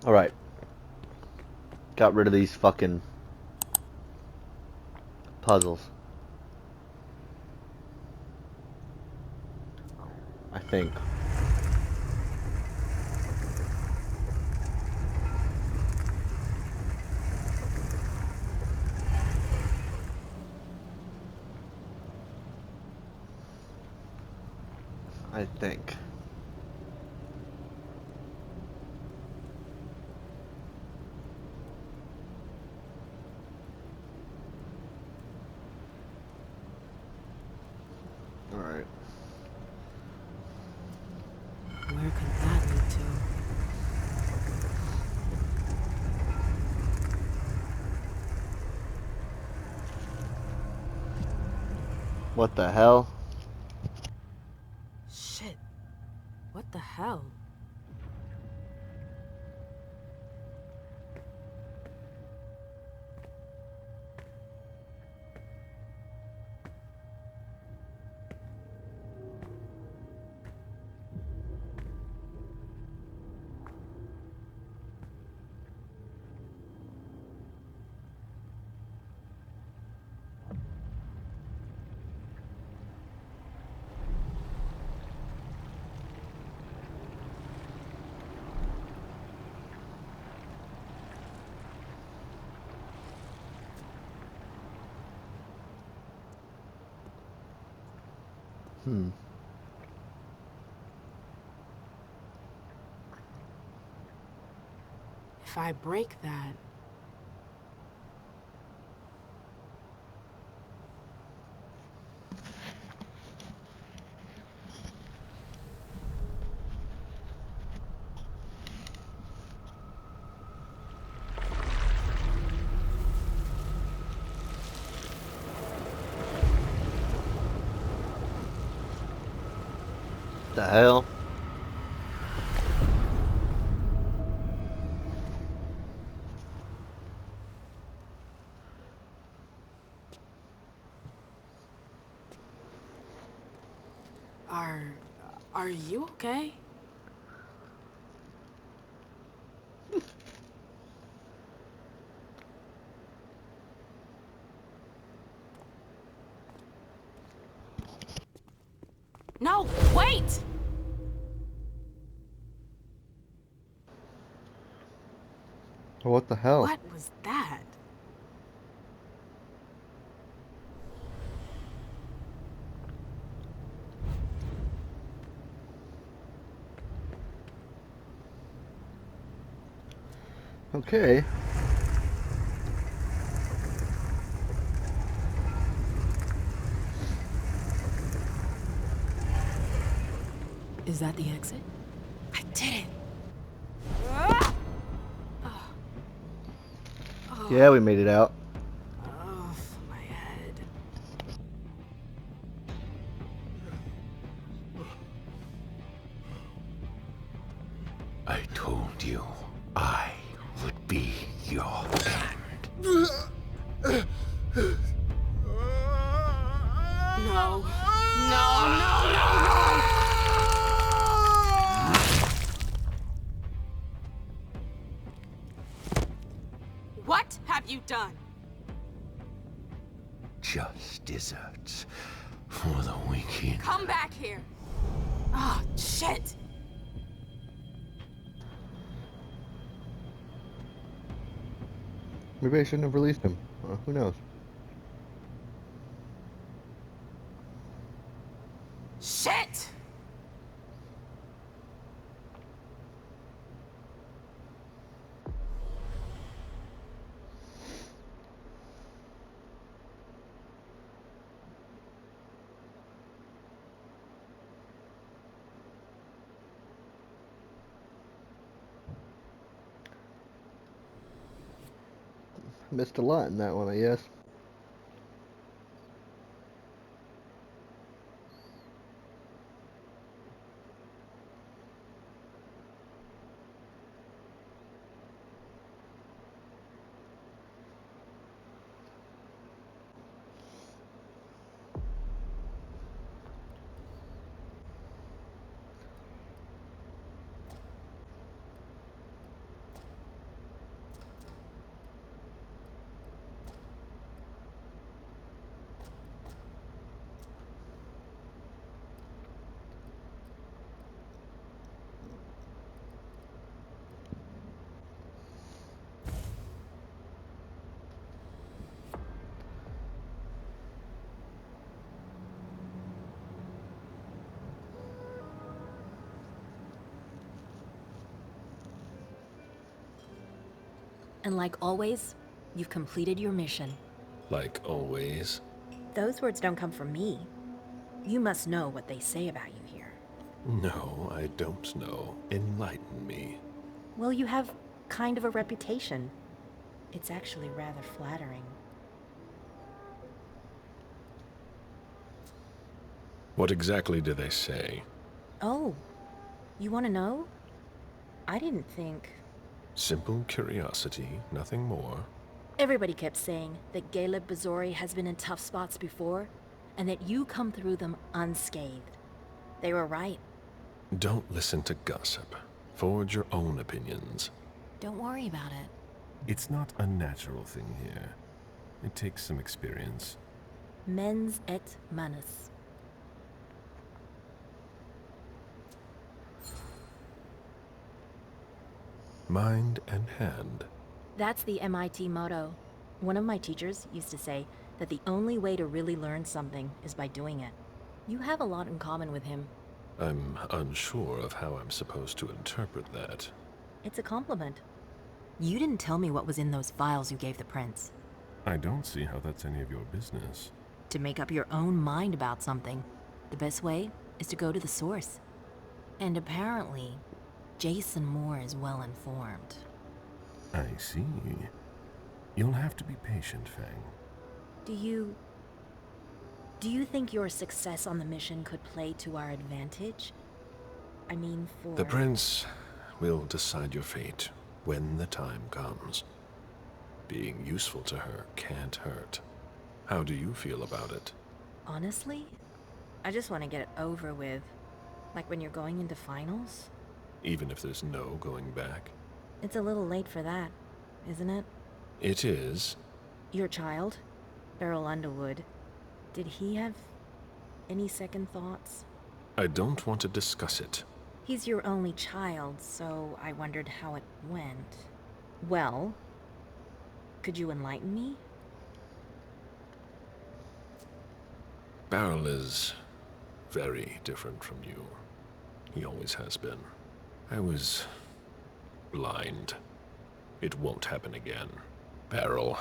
Alright. Got rid of these fucking puzzles. I think. I think. Alright. Where could that lead to? What the hell? Shit. What the hell? If I break that... The hell? Are you okay? No, wait! What the hell? What was that? Okay. Is that the exit? I did it! Yeah, we made it out. Oh, my head. I told you I would be your friend. No. No. What have you done? Just desserts for the wicked. Come back here. Ah, shit. Maybe I shouldn't have released him. Who knows? Shit! Missed a lot in that one, I guess. And like always, you've completed your mission. Like always. Those words don't come from me. You must know what they say about you here. No, I don't know. Enlighten me. Well, you have kind of a reputation. It's actually rather flattering. What exactly do they say? Oh, you want to know? I didn't think... Simple curiosity, nothing more. Everybody kept saying that Caleb Bazori has been in tough spots before, and that you come through them unscathed. They were right. Don't listen to gossip. Forge your own opinions. Don't worry about it. It's not a natural thing here. It takes some experience. Mens et manus. Mind and hand. That's the MIT motto. One of my teachers used to say that the only way to really learn something is by doing it. You have a lot in common with him. I'm unsure of how I'm supposed to interpret that. It's a compliment. You didn't tell me what was in those files you gave the prince. I don't see how that's any of your business. To make up your own mind about something, the best way is to go to the source. And apparently, Jason Moore is well informed. I see. You'll have to be patient, Fang. Do you think your success on the mission could play to our advantage? I mean, for... The prince will decide your fate when the time comes. Being useful to her can't hurt. How do you feel about it? Honestly, I just want to get it over with. Like when you're going into finals. Even if there's no going back? It's a little late for that, isn't it? It is. Your child, Beryl Underwood, did he have any second thoughts? I don't want to discuss it. He's your only child, so I wondered how it went. Well, could you enlighten me? Beryl is very different from you. He always has been. I was blind. It won't happen again. Beryl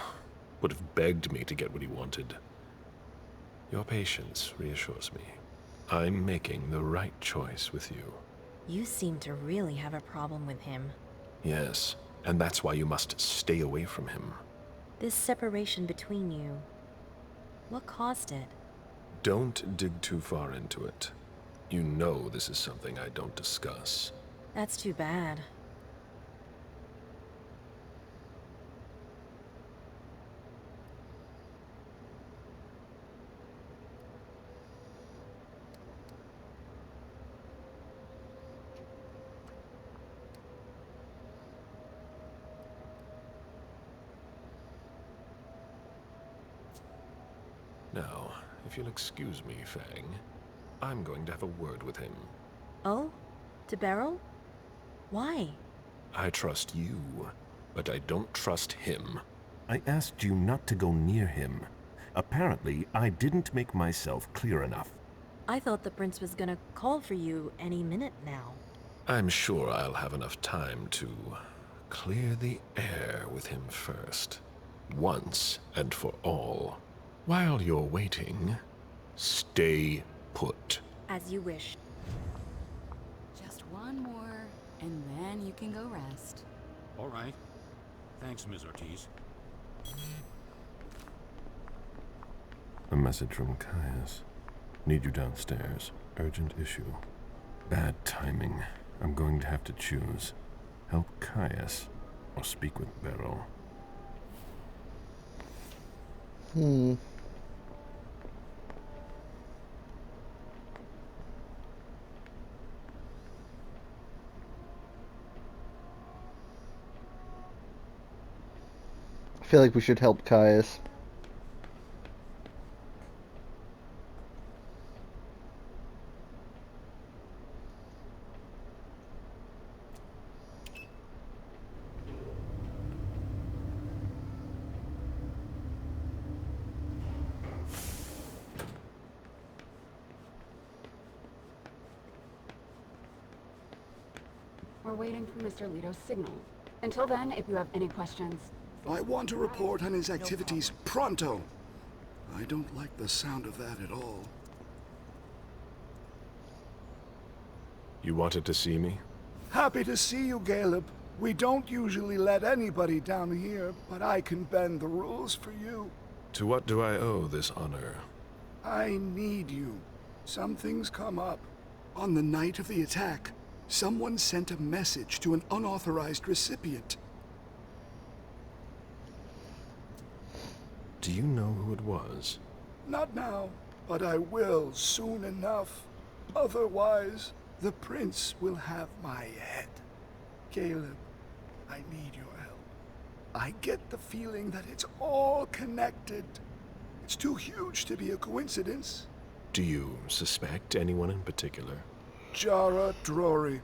would have begged me to get what he wanted. Your patience reassures me. I'm making the right choice with you. You seem to really have a problem with him. Yes, and that's why you must stay away from him. This separation between you, what caused it? Don't dig too far into it. You know this is something I don't discuss. That's too bad. Now, if you'll excuse me, Fang, I'm going to have a word with him. Oh? To Beryl? Why? I trust you, but I don't trust him. I asked you not to go near him. Apparently, I didn't make myself clear enough. I thought the prince was gonna call for you any minute now. I'm sure I'll have enough time to clear the air with him first. Once and for all. While you're waiting, stay put. As you wish. Just one more, and then you can go rest. All right. Thanks, Ms. Ortiz. A message from Caius. Need you downstairs. Urgent issue. Bad timing. I'm going to have to choose. Help Caius or speak with Beryl. I feel like we should help Caius. We're waiting for Mr. Leto's signal. Until then, if you have any questions... I want a report on his activities pronto. I don't like the sound of that at all. You wanted to see me? Happy to see you, Caleb. We don't usually let anybody down here, but I can bend the rules for you. To what do I owe this honor? I need you. Something's come up. On the night of the attack, someone sent a message to an unauthorized recipient. Do you know who it was? Not now, but I will soon enough. Otherwise, the prince will have my head. Caleb, I need your help. I get the feeling that it's all connected. It's too huge to be a coincidence. Do you suspect anyone in particular? Jara Drory.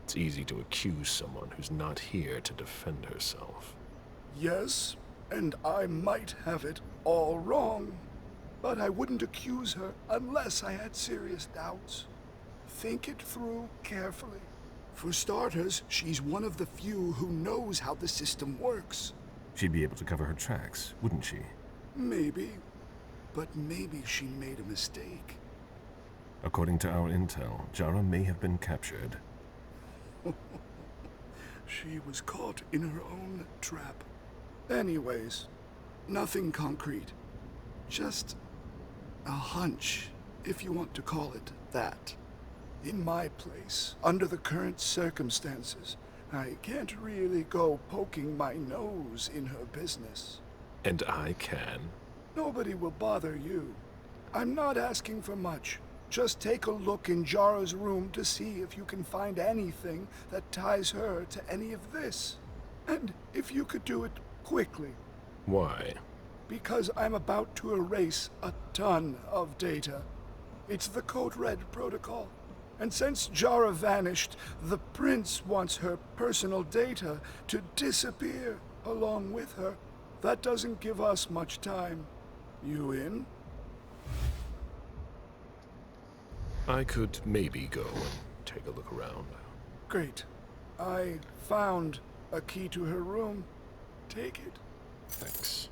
It's easy to accuse someone who's not here to defend herself. Yes, and I might have it all wrong. But I wouldn't accuse her unless I had serious doubts. Think it through carefully. For starters, she's one of the few who knows how the system works. She'd be able to cover her tracks, wouldn't she? Maybe. But maybe she made a mistake. According to our intel, Jara may have been captured. She was caught in her own trap. Anyways, nothing concrete. Just a hunch, if you want to call it that. In my place, under the current circumstances, I can't really go poking my nose in her business. And I can. Nobody will bother you. I'm not asking for much. Just take a look in Jara's room to see if you can find anything that ties her to any of this. And if you could do it quickly. Why? Because I'm about to erase a ton of data. It's the Code Red protocol. And since Jara vanished, the prince wants her personal data to disappear along with her. That doesn't give us much time. You in? I could maybe go and take a look around. Great. I found a key to her room. Take it. Thanks.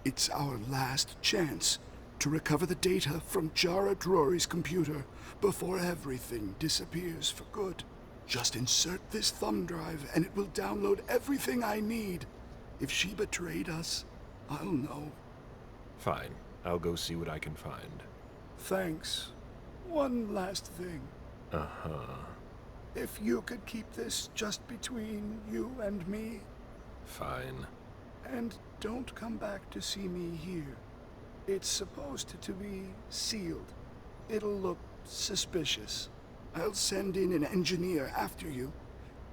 It's our last chance to recover the data from Jara Drory's computer before everything disappears for good. Just insert this thumb drive and it will download everything I need. If she betrayed us, I'll know. Fine. I'll go see what I can find. Thanks. One last thing. Uh-huh. If you could keep this just between you and me. Fine. And don't come back to see me here. It's supposed to be sealed. It'll look suspicious. I'll send in an engineer after you.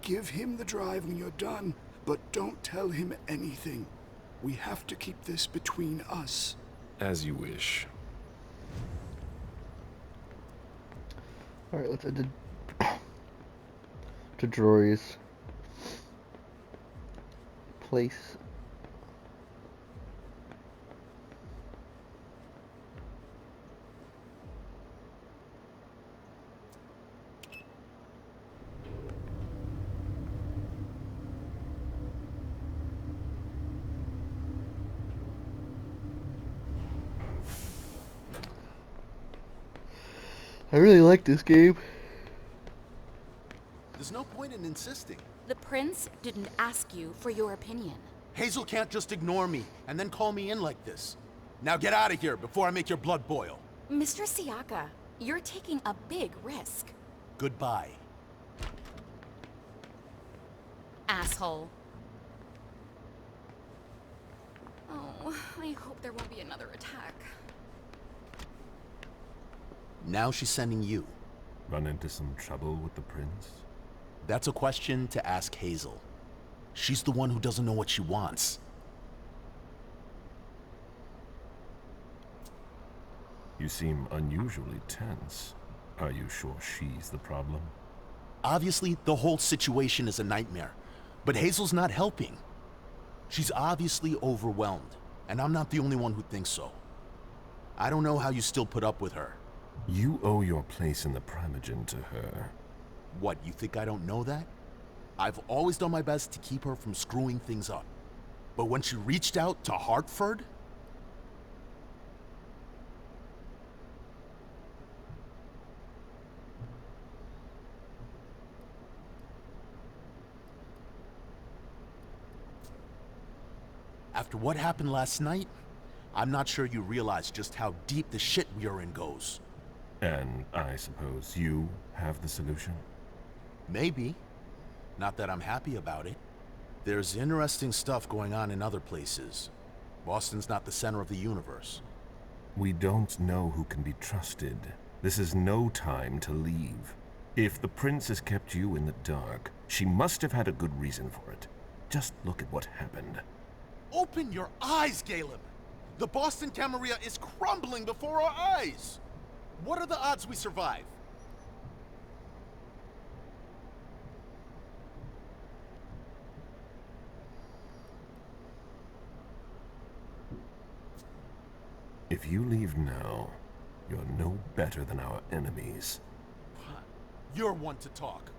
Give him the drive when you're done, but don't tell him anything. We have to keep this between us. As you wish. Alright, let's head to Drory's place. I really like this game. There's no point in insisting. The prince didn't ask you for your opinion. Hazel can't just ignore me and then call me in like this. Now get out of here before I make your blood boil. Mr. Siaka, you're taking a big risk. Goodbye. Asshole. Oh, I hope there won't be another attack. Now she's sending you. Run into some trouble with the prince? That's a question to ask Hazel. She's the one who doesn't know what she wants. You seem unusually tense. Are you sure she's the problem? Obviously, the whole situation is a nightmare. But Hazel's not helping. She's obviously overwhelmed, and I'm not the only one who thinks so. I don't know how you still put up with her. You owe your place in the Primogen to her. What, you think I don't know that? I've always done my best to keep her from screwing things up. But when she reached out to Hartford... After what happened last night, I'm not sure you realize just how deep the shit we are in goes. And I suppose you have the solution? Maybe. Not that I'm happy about it. There's interesting stuff going on in other places. Boston's not the center of the universe. We don't know who can be trusted. This is no time to leave. If the prince has kept you in the dark, she must have had a good reason for it. Just look at what happened. Open your eyes, Caleb! The Boston Camarilla is crumbling before our eyes! What are the odds we survive? If you leave now, you're no better than our enemies. You're one to talk.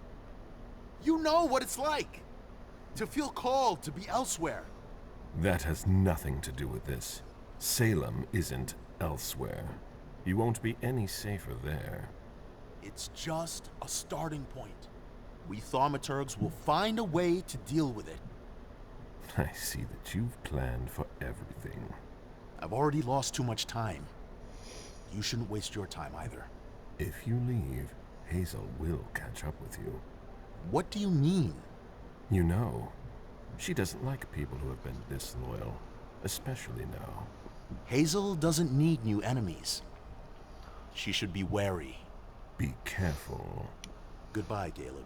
You know what it's like to feel called to be elsewhere. That has nothing to do with this. Salem isn't elsewhere. You won't be any safer there. It's just a starting point. We thaumaturgs will find a way to deal with it. I see that you've planned for everything. I've already lost too much time. You shouldn't waste your time either. If you leave, Hazel will catch up with you. What do you mean? You know, she doesn't like people who have been disloyal, especially now. Hazel doesn't need new enemies. She should be wary. Be careful. Goodbye, Caleb.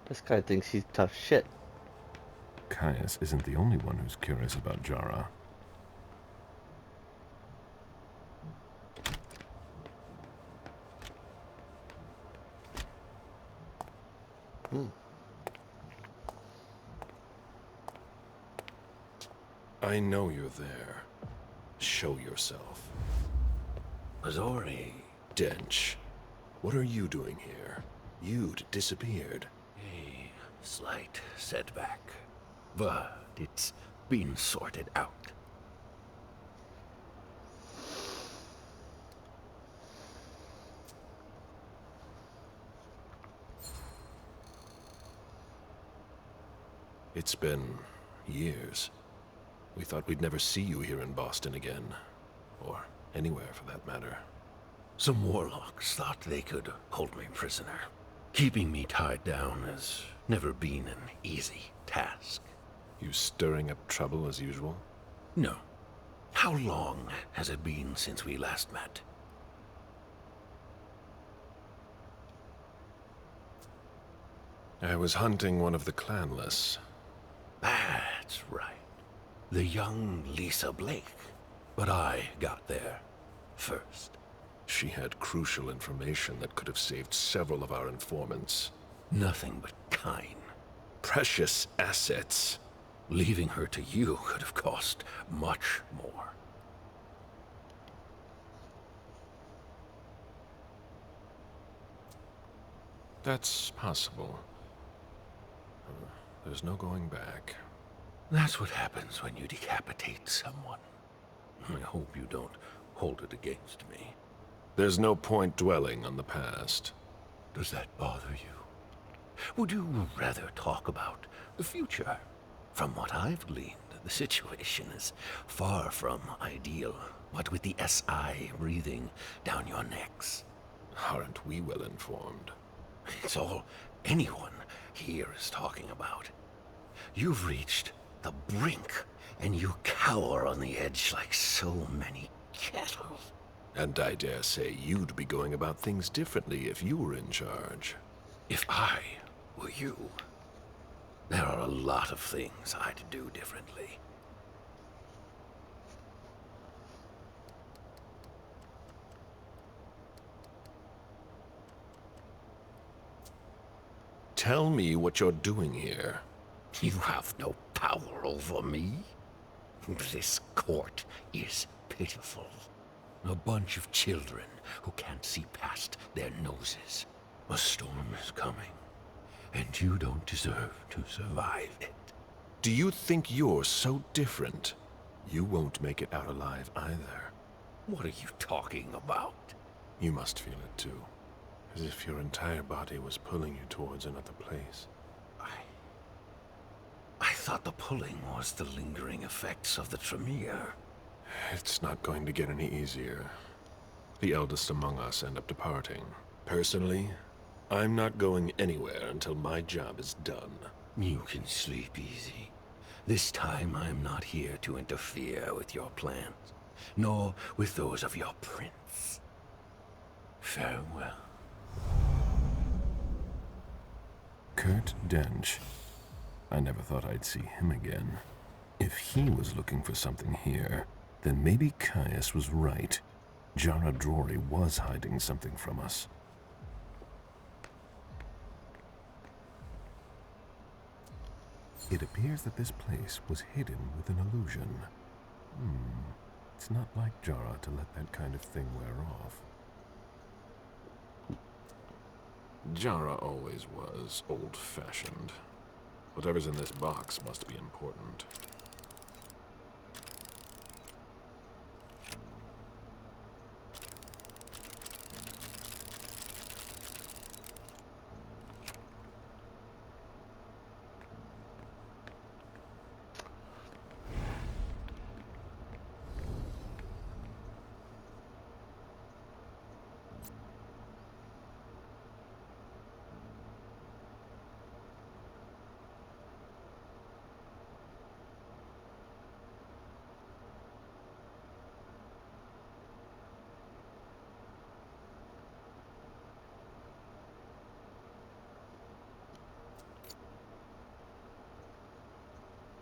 This guy thinks he's tough shit. Caius isn't the only one who's curious about Jara. I know you're there. Show yourself. Azori. Dench, what are you doing here? You'd disappeared. A slight setback. But it's been sorted out. It's been years. We thought we'd never see you here in Boston again. Or anywhere, for that matter. Some warlocks thought they could hold me prisoner. Keeping me tied down has never been an easy task. You stirring up trouble as usual? No. How long has it been since we last met? I was hunting one of the clanless. That's right. The young Lisa Blake. But I got there first. She had crucial information that could have saved several of our informants. Nothing but kine. Precious assets. Leaving her to you could have cost much more. That's possible. There's no going back. That's what happens when you decapitate someone. I hope you don't hold it against me. There's no point dwelling on the past. Does that bother you? Would you rather talk about the future? From what I've gleaned, the situation is far from ideal, what with the SI breathing down your necks. Aren't we well informed? It's all anyone here is talking about. You've reached the brink, and you cower on the edge like so many cattle. And I dare say you'd be going about things differently if you were in charge. If I were you, there are a lot of things I'd do differently. Tell me what you're doing here. You have no power over me? This court is pitiful. A bunch of children who can't see past their noses. A storm is coming, and you don't deserve to survive it. Do you think you're so different? You won't make it out alive either. What are you talking about? You must feel it too. As if your entire body was pulling you towards another place. I thought the pulling was the lingering effects of the Tremere. It's not going to get any easier. The eldest among us end up departing. Personally, I'm not going anywhere until my job is done. You can sleep easy. This time I'm not here to interfere with your plans, nor with those of your prince. Farewell. Kurt Dench. I never thought I'd see him again. If he was looking for something here, then maybe Caius was right. Jara Drory was hiding something from us. It appears that this place was hidden with an illusion. It's not like Jara to let that kind of thing wear off. Jara always was old-fashioned. Whatever's in this box must be important.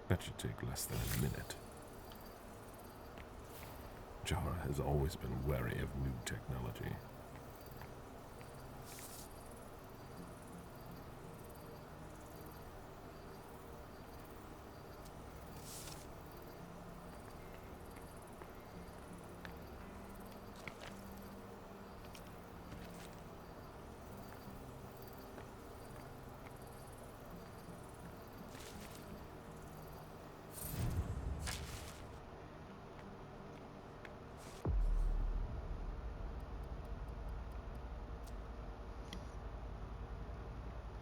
That should take less than a minute. Jara has always been wary of new technology.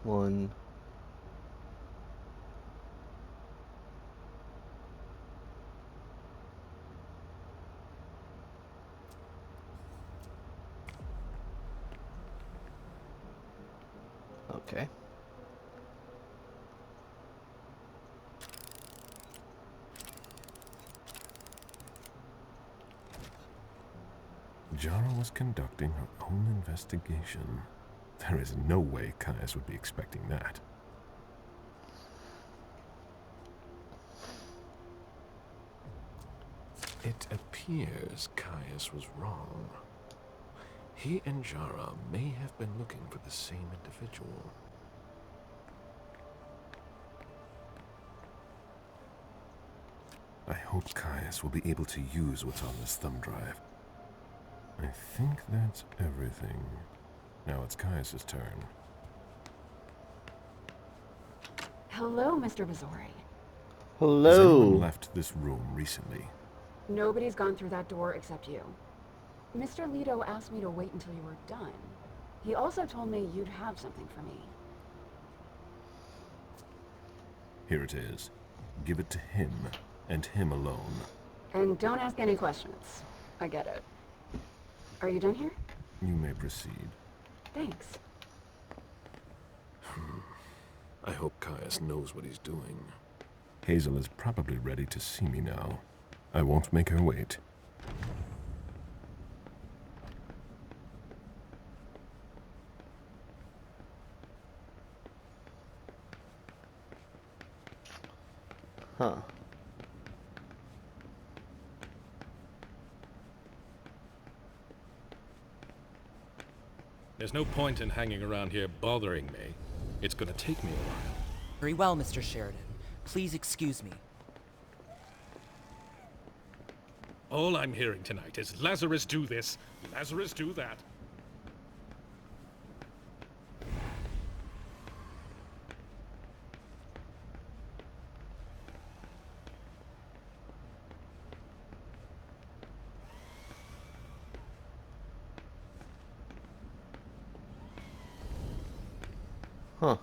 One. Okay. Jara was conducting her own investigation. There is no way Caius would be expecting that. It appears Caius was wrong. He and Jara may have been looking for the same individual. I hope Caius will be able to use what's on this thumb drive. I think that's everything. Now it's Caius's turn. Hello, Mr. Missouri. Has Hello. anyone left this room recently? Nobody's gone through that door except you. Mr. Leto asked me to wait until you were done. He also told me you'd have something for me. Here it is. Give it to him, and him alone. And don't ask any questions. I get it. Are you done here? You may proceed. Thanks. I hope Caius knows what he's doing. Hazel is probably ready to see me now. I won't make her wait. Huh. There's no point in hanging around here bothering me. It's gonna take me a while. Very well, Mr. Sheridan. Please excuse me. All I'm hearing tonight is Lazarus do this, Lazarus do that. Huh.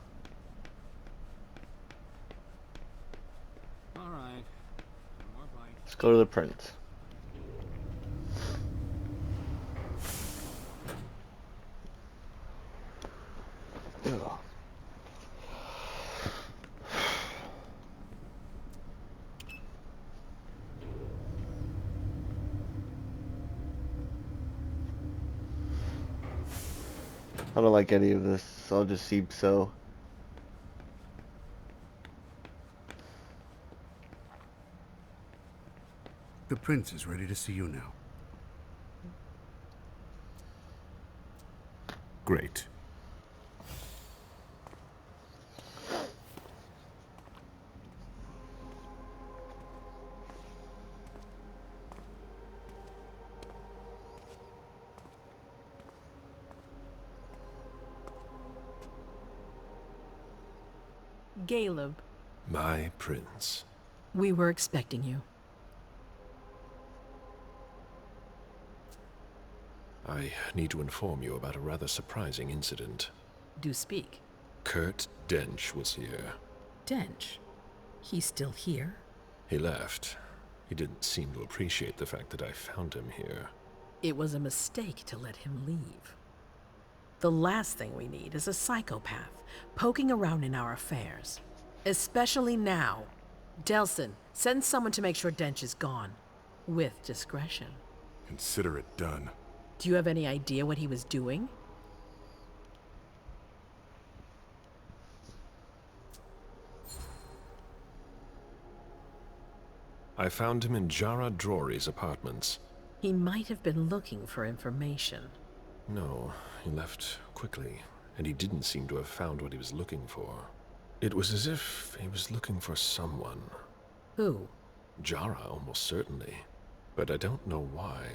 All right. More bite. Let's go to the prince. Ugh. I don't like any of this. I'll just seem so. The prince is ready to see you now. Great. Caleb, My prince. we were expecting you. I need to inform you about a rather surprising incident. Do speak. Kurt Dench was here. Dench, he's still here? He left. He didn't seem to appreciate the fact that I found him here. It was a mistake to let him leave. The last thing we need is a psychopath poking around in our affairs. Especially now. Delsin, send someone to make sure Dench is gone. With discretion. Consider it done. Do you have any idea what he was doing? I found him in Jara Drory's apartments. He might have been looking for information. No, he left quickly, and he didn't seem to have found what he was looking for. It was as if he was looking for someone. Who? Jara, almost certainly. But I don't know why.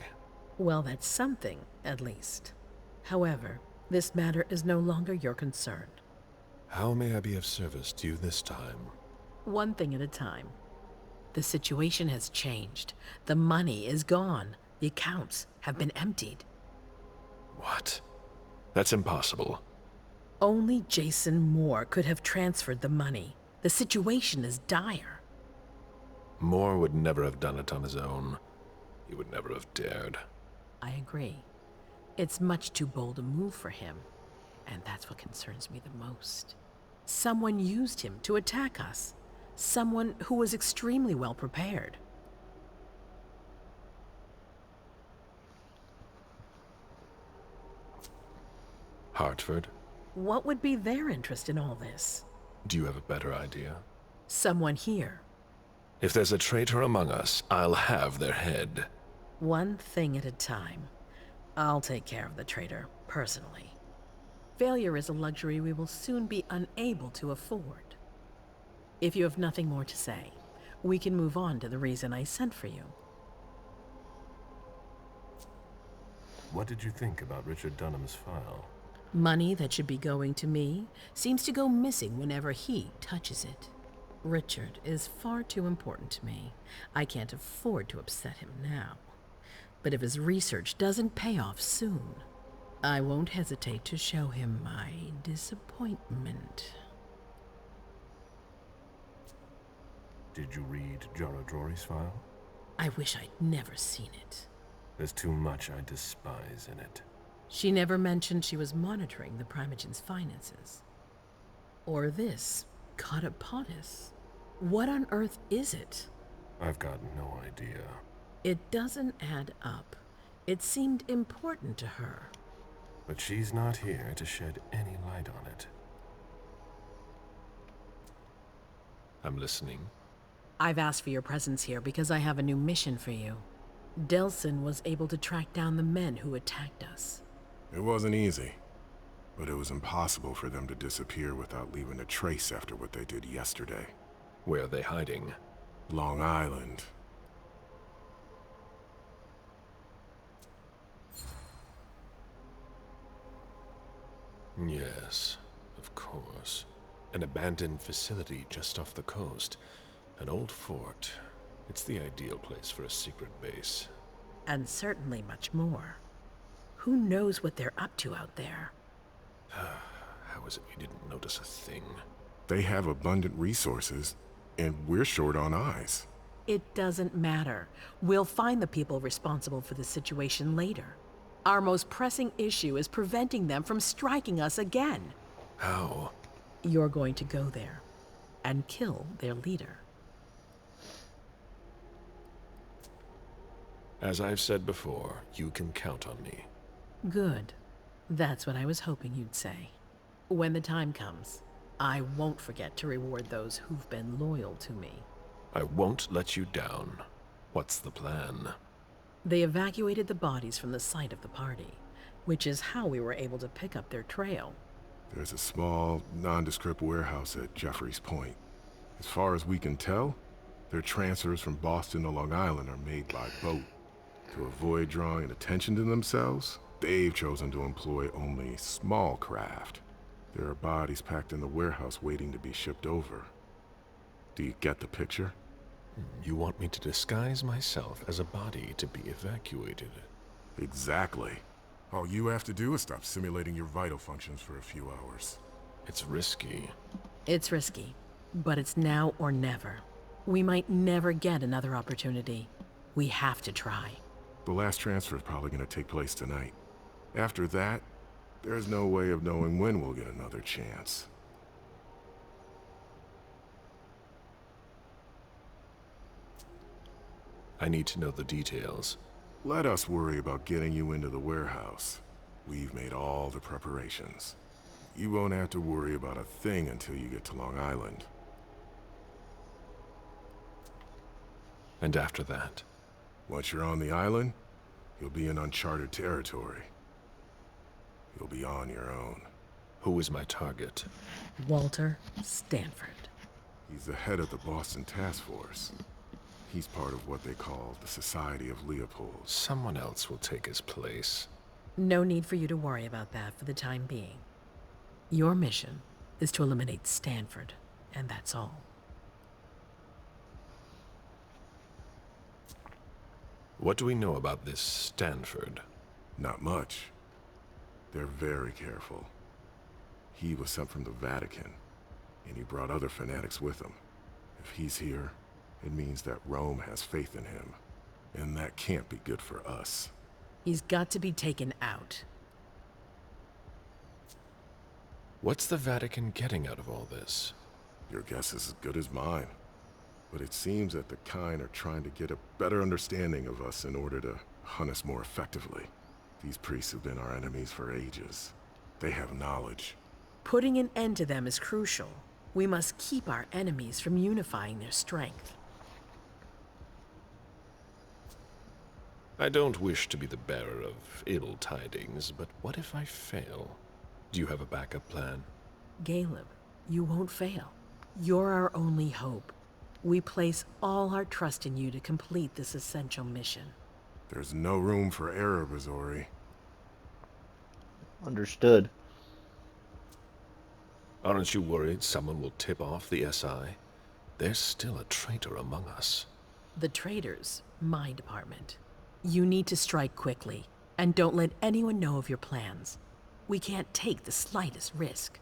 Well, that's something, at least. However, this matter is no longer your concern. How may I be of service to you this time? One thing at a time. The situation has changed. The money is gone. The accounts have been emptied. What? That's impossible. Only Jason Moore could have transferred the money. The situation is dire. Moore would never have done it on his own. He would never have dared. I agree. It's much too bold a move for him. And that's what concerns me the most. Someone used him to attack us. Someone who was extremely well prepared. Hartford? What would be their interest in all this? Do you have a better idea? Someone here. If there's a traitor among us, I'll have their head. One thing at a time. I'll take care of the traitor, personally. Failure is a luxury we will soon be unable to afford. If you have nothing more to say, we can move on to the reason I sent for you. What did you think about Richard Dunham's file? Money that should be going to me seems to go missing whenever he touches it. Richard is far too important to me. I can't afford to upset him now. But if his research doesn't pay off soon, I won't hesitate to show him my disappointment. Did you read Jara Drory's file? I wish I'd never seen it. There's too much I despise in it. She never mentioned she was monitoring the Primogen's finances. Or this, Catapotis. What on earth is it? I've got no idea. It doesn't add up. It seemed important to her. But she's not here to shed any light on it. I'm listening. I've asked for your presence here because I have a new mission for you. Delsin was able to track down the men who attacked us. It wasn't easy, but it was impossible for them to disappear without leaving a trace after what they did yesterday. Where are they hiding? Long Island. Yes, of course. An abandoned facility just off the coast. An old fort. It's the ideal place for a secret base. And certainly much more. Who knows what they're up to out there? How is it we didn't notice a thing? They have abundant resources, and we're short on eyes. It doesn't matter. We'll find the people responsible for the situation later. Our most pressing issue is preventing them from striking us again. How? You're going to go there and kill their leader. As I've said before, you can count on me. Good. That's what I was hoping you'd say. When the time comes, I won't forget to reward those who've been loyal to me. I won't let you down. What's the plan? They evacuated the bodies from the site of the party, which is how we were able to pick up their trail. There's a small, nondescript warehouse at Jeffrey's Point. As far as we can tell, their transfers from Boston to Long Island are made by boat. To avoid drawing attention to themselves, they've chosen to employ only small craft. There are bodies packed in the warehouse waiting to be shipped over. Do you get the picture? You want me to disguise myself as a body to be evacuated? Exactly. All you have to do is stop simulating your vital functions for a few hours. It's risky. It's risky, but it's now or never. We might never get another opportunity. We have to try. The last transfer is probably going to take place tonight. After that, there's no way of knowing when we'll get another chance. I need to know the details. Let us worry about getting you into the warehouse. We've made all the preparations. You won't have to worry about a thing until you get to Long Island. And after that? Once you're on the island, you'll be in uncharted territory. You'll be on your own. Who is my target? Walter Stanford. He's the head of the Boston Task Force. He's part of what they call the Society of Leopold. Someone else will take his place. No need for you to worry about that for the time being. Your mission is to eliminate Stanford, and that's all. What do we know about this Stanford? Not much. They're very careful. He was sent from the Vatican, and he brought other fanatics with him. If he's here, it means that Rome has faith in him, and that can't be good for us. He's got to be taken out. What's the Vatican getting out of all this? Your guess is as good as mine. But it seems that the kind are trying to get a better understanding of us in order to hunt us more effectively. These priests have been our enemies for ages. They have knowledge. Putting an end to them is crucial. We must keep our enemies from unifying their strength. I don't wish to be the bearer of ill tidings, but what if I fail? Do you have a backup plan? Caleb, you won't fail. You're our only hope. We place all our trust in you to complete this essential mission. There's no room for error, Bazori. Understood. Aren't you worried someone will tip off the SI? There's still a traitor among us. The traitors, my department. You need to strike quickly, and don't let anyone know of your plans. We can't take the slightest risk.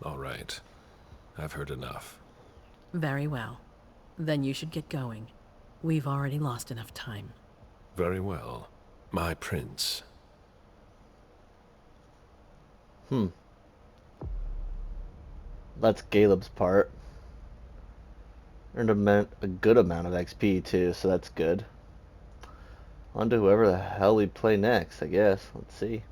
All right. I've heard enough. Very well. Then you should get going. We've already lost enough time. Very well. My prince. That's Caleb's part. Earned a good amount of XP too, so that's good. On to whoever the hell we play next, I guess. Let's see.